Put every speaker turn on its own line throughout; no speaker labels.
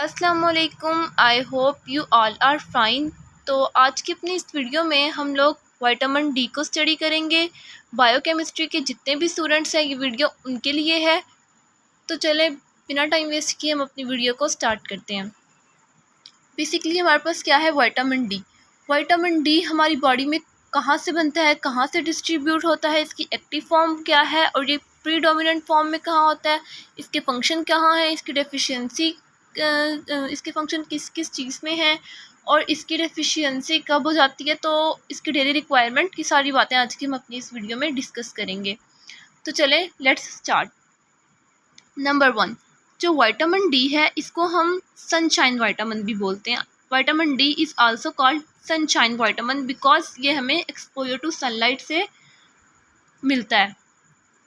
अस्सलामुअलैकुम, I hope you all are fine. तो आज की अपनी इस वीडियो में हम लोग विटामिन डी को स्टडी करेंगे। बायोकेमिस्ट्री के जितने भी स्टूडेंट्स हैं ये वीडियो उनके लिए है। तो चले बिना टाइम वेस्ट किए हम अपनी वीडियो को स्टार्ट करते हैं। बेसिकली हमारे पास क्या है, विटामिन डी। विटामिन डी हमारी बॉडी में कहाँ से बनता है, कहाँ से डिस्ट्रीब्यूट होता है, इसकी एक्टिव फॉर्म क्या है और ये प्रीडोमिनेंट फॉर्म में कहाँ होता है, इसके फंक्शन कहाँ है, इसकी डेफिशिएंसी इसके फंक्शन किस किस चीज़ में है और इसकी डेफिशिएंसी कब हो जाती है। तो इसकी डेली रिक्वायरमेंट की सारी बातें आज की हम अपनी इस वीडियो में डिस्कस करेंगे। तो चले लेट्स स्टार्ट। नंबर 1, जो विटामिन डी है इसको हम सनशाइन विटामिन भी बोलते हैं। Vitamin D is also called sunshine vitamin because ये हमें एक्सपोजर टू सनलाइट से मिलता है।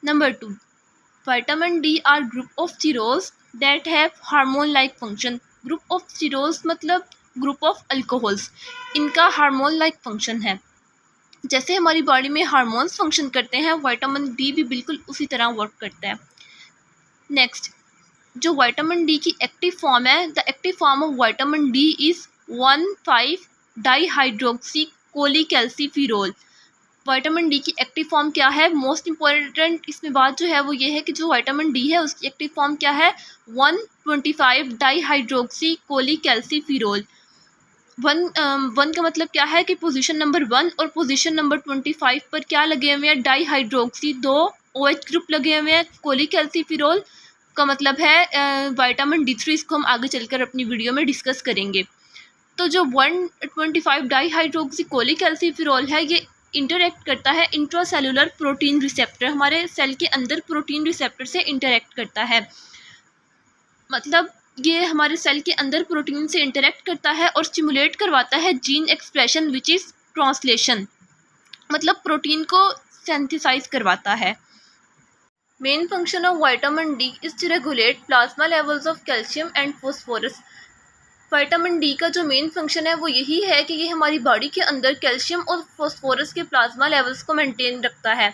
Number 2, vitamin D R group of sterols that have hormone like function. Group of sterols मतलब ग्रुप ऑफ अल्कोहल्स, इनका हार्मोन लाइक फंक्शन है। जैसे हमारी बॉडी में हार्मोन्स फंक्शन करते हैं, विटामिन डी भी बिल्कुल उसी तरह वर्क करता है। नेक्स्ट, जो विटामिन डी की एक्टिव फॉर्म है, the active form of vitamin D is 1,5 dihydroxy cholecalciferol. Vitamin D की एक्टिव फॉर्म क्या है, मोस्ट इम्पॉर्टेंट इसमें बात जो है वो ये है कि जो विटामिन डी है उसकी एक्टिव फॉर्म क्या है, 1,25 डाईहाइड्रोक्सी कोलीकैल्सिफेरॉल। वन का मतलब क्या है कि पोजीशन नंबर 1 और पोजीशन नंबर 25 पर क्या लगे हुए हैं, डाईहाइड्रोक्सी, 2 OH ग्रुप लगे हुए हैं। कोलीकैल्सिफेरॉल का मतलब है विटामिन D3, इसको हम आगे चलकर अपनी वीडियो में डिस्कस करेंगे। तो जो 125 डाईहाइड्रोक्सी कोलीकैल्सिफेरॉल है ये इंटरैक्ट करता है इंट्रासेलुलर प्रोटीन रिसेप्टर, हमारे सेल के अंदर प्रोटीन रिसेप्टर से इंटरैक्ट करता है। मतलब ये हमारे सेल के अंदर प्रोटीन से इंटरैक्ट करता है और स्टिमुलेट करवाता है gene expression which is translation, मतलब प्रोटीन को सिंथेसाइज करवाता है। Main function of vitamin D is to regulate plasma levels of calcium and phosphorus. Vitamin D का जो मेन फंक्शन है वो यही है कि ये हमारी बॉडी के अंदर कैल्शियम और फॉस्फोरस के प्लाज्मा लेवल्स को मेंटेन रखता है।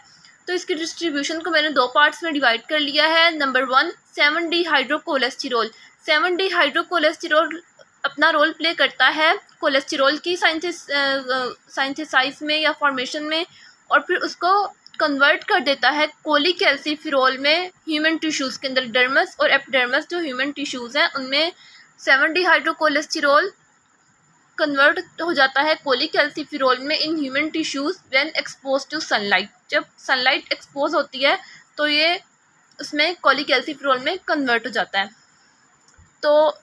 तो इसकी डिस्ट्रीब्यूशन को मैंने 2 पार्ट्स में डिवाइड कर लिया है। Number 1, 7D हाइड्रोकोलेस्टेरॉल। 7D हाइड्रोकोलेस्टेरॉल अपना रोल प्ले करता है कोलेस्टेरॉल की साइंथेसाइज में या फॉर्मेशन में, और फिर उसको कन्वर्ट कर देता है कोलीकैल्सिफेरॉल में ह्यूमन टिश्यूज़ के अंदर। डर्मस और एपिडर्मस जो ह्यूमन टिश्यूज़ हैं उनमें 7D हाइड्रोकोलेस्टेरॉल कन्वर्ट हो जाता है कोलीकैल्सिफेरॉल में in human tissues when expose to sunlight. जब सनलाइट एक्सपोज होती है तो ये उसमें कोलीकैल्सिफेरॉल में कन्वर्ट हो जाता है। तो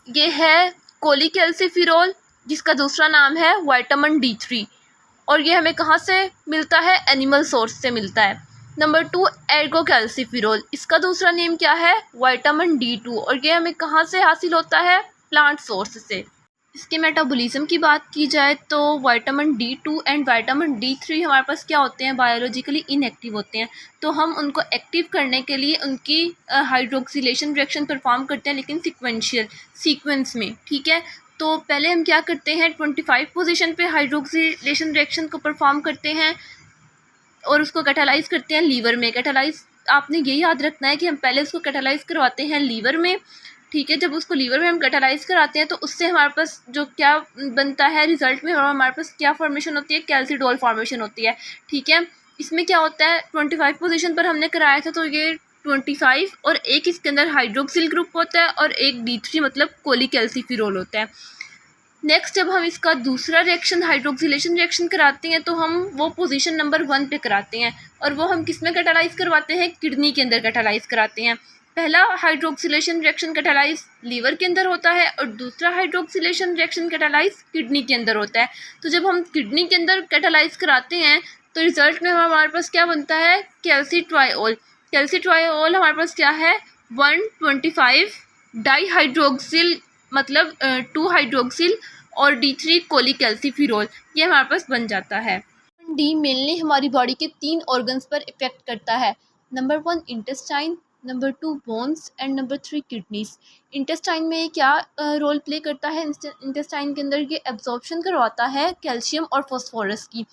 ये है कोलीकैल्सिफेरॉल, जिसका दूसरा नाम है विटामिन D3, और ये हमें कहाँ से मिलता है, एनिमल सोर्स से मिलता है। नंबर 2, एर्गोकैल्सिफेरॉल, इसका दूसरा नेम क्या है, विटामिन D2, और ये हमें कहाँ से हासिल होता है, प्लांट सोर्स से। इसके मेटाबॉलिज्म की बात की जाए तो vitamin D2 and vitamin D3 हमारे पास क्या होते हैं, बायोलॉजिकली इनएक्टिव होते हैं। तो हम उनको एक्टिव करने के लिए उनकी हाइड्रोक्सिलेशन रिएक्शन परफॉर्म करते हैं, लेकिन सीक्वेंस में, ठीक है। तो पहले हम क्या करते हैं, 25 पोजीशन पे हाइड्रोक्सिलेशन रिएक्शन को परफॉर्म करते हैं और उसको कैटालाइज करते हैं लीवर में। कैटालाइज आपने ये याद रखना है कि हम पहले उसको कैटालाइज करवाते हैं लीवर में, ठीक है। जब उसको लीवर में हम कैटालाइज कराते हैं तो उससे हमारे पास जो क्या बनता है, रिजल्ट में हमारे पास क्या फॉर्मेशन होती है, कैल्सिडोल फॉर्मेशन होती है, ठीक है। इसमें क्या होता है, 25 पोजीशन पर हमने कराया था तो ये 25 और एक इसके अंदर हाइड्रोक्सिल ग्रुप होता है और एक D3 मतलब कोलीकैल्सिफेरॉल होता है। नेक्स्ट, जब हम इसका दूसरा रिएक्शन हाइड्रोक्सिलेशन रिएक्शन कराते हैं तो हम वो पोजीशन नंबर 1 पे कराते हैं, और वो हम किस में कैटालाइज करवाते हैं, किडनी के अंदर कैटालाइज कराते हैं। पहला हाइड्रोक्सिलेशन रिएक्शन कैटालाइज लीवर के अंदर होता है और दूसरा हाइड्रोक्सिलेशन रिएक्शन कैटालाइज किडनी के अंदर होता है। तो जब हम किडनी के अंदर कैटालाइज कराते हैं तो रिजल्ट में हमारे पास क्या बनता है, कैल्सिट्रायोल। कैल्सिट्रायोल हमारे पास क्या है, 125 डाईहाइड्रोक्सिल मतलब 2 हाइड्रोक्सिल और D3 कोलीकैल्सिफेरॉल, ये हमारे पास बन जाता है। डी मेनली हमारी बॉडी के 3 ऑर्गन्स पर इफेक्ट करता है। Number 1 intestine, number 2 bones and number 3 kidneys. Intestine में क्या रोल प्ले करता है, इंटेस्टाइन के अंदर ये एब्जॉर्प्शन करवाता है कैल्शियम और फॉस्फोरस की,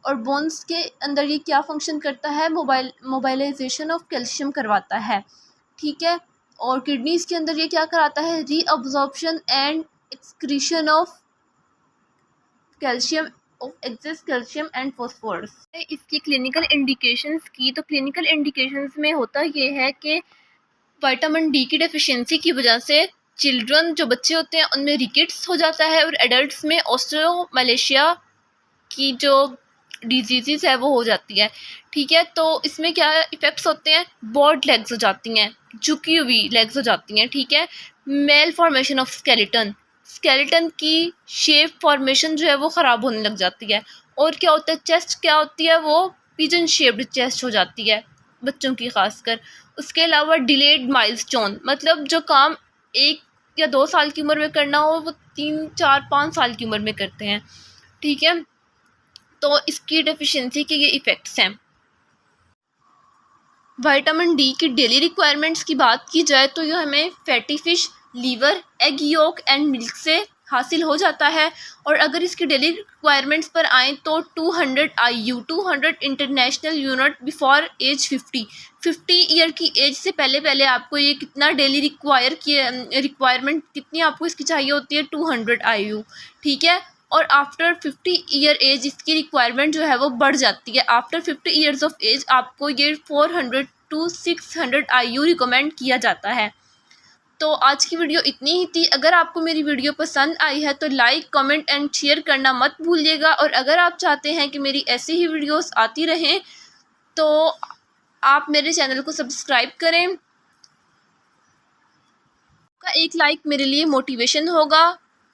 और बोन्स के अंदर ये क्या फंक्शन करता है, मोबाइलाइजेशन ऑफ कैल्शियम करवाता है, ठीक है। और किडनीज़ के अंदर ये क्या कराता है, reabsorption and excretion of calcium, of excess calcium and phosphorus. इसकी क्लिनिकल इंडिकेशंस की, तो क्लिनिकल इंडिकेशंस में होता ये है कि विटामिन डी की डेफिशिएंसी की वजह से चिल्ड्रन, जो बच्चे होते हैं, उनमें रिकेट्स हो जाता है, और एडल्ट्स में ऑस्टियोमलेशिया की जो डिजीज़ है वो हो जाती है। ठीक है, तो इसमें क्या इफ़ेक्ट्स होते हैं, बॉड लेग्स हो जाती हैं, झुकी हुई लेग्स हो जाती हैं। ठीक है, मेल फॉर्मेशन ऑफ स्केलेटन की शेप फॉर्मेशन जो है वो ख़राब होने लग जाती है। और क्या होता है, चेस्ट क्या होती है, वो पिजन शेप्ड चेस्ट हो जाती है बच्चों की खासकर। उसके अलावा डिलेड माइलस्टोन, मतलब जो काम 1 या 2 साल की उम्र में करना हो वो 3, 4, 5 साल की उम्र में करते हैं। ठीक है, तो इसकी डेफिशिएंसी के ये इफ़ेक्ट्स हैं। विटामिन डी की डेली रिक्वायरमेंट्स की बात की जाए तो ये हमें fatty fish, liver, egg yolk and milk से हासिल हो जाता है। और अगर इसकी डेली रिक्वायरमेंट्स पर आएँ तो 200 IU, 200 international unit before age 50 year की एज से पहले आपको ये कितना डेली रिक्वायरमेंट कितनी आपको इसकी चाहिए होती है, 200 IU। ठीक है, और आफ्टर 50 ईयर एज इसकी रिक्वायरमेंट जो है वो बढ़ जाती है। आफ्टर 50 ईयर्स ऑफ एज आपको ये 400 to 600 IU रिकमेंड किया जाता है। तो आज की वीडियो इतनी ही थी। अगर आपको मेरी वीडियो पसंद आई है तो लाइक, कमेंट एंड शेयर करना मत भूलिएगा। और अगर आप चाहते हैं कि मेरी ऐसी ही वीडियोस आती रहें तो आप मेरे चैनल को सब्सक्राइब करें। का एक लाइक मेरे लिए मोटिवेशन होगा।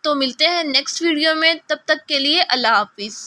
तो मिलते हैं नेक्स्ट वीडियो में, तब तक के लिए अल्लाह हाफिज़।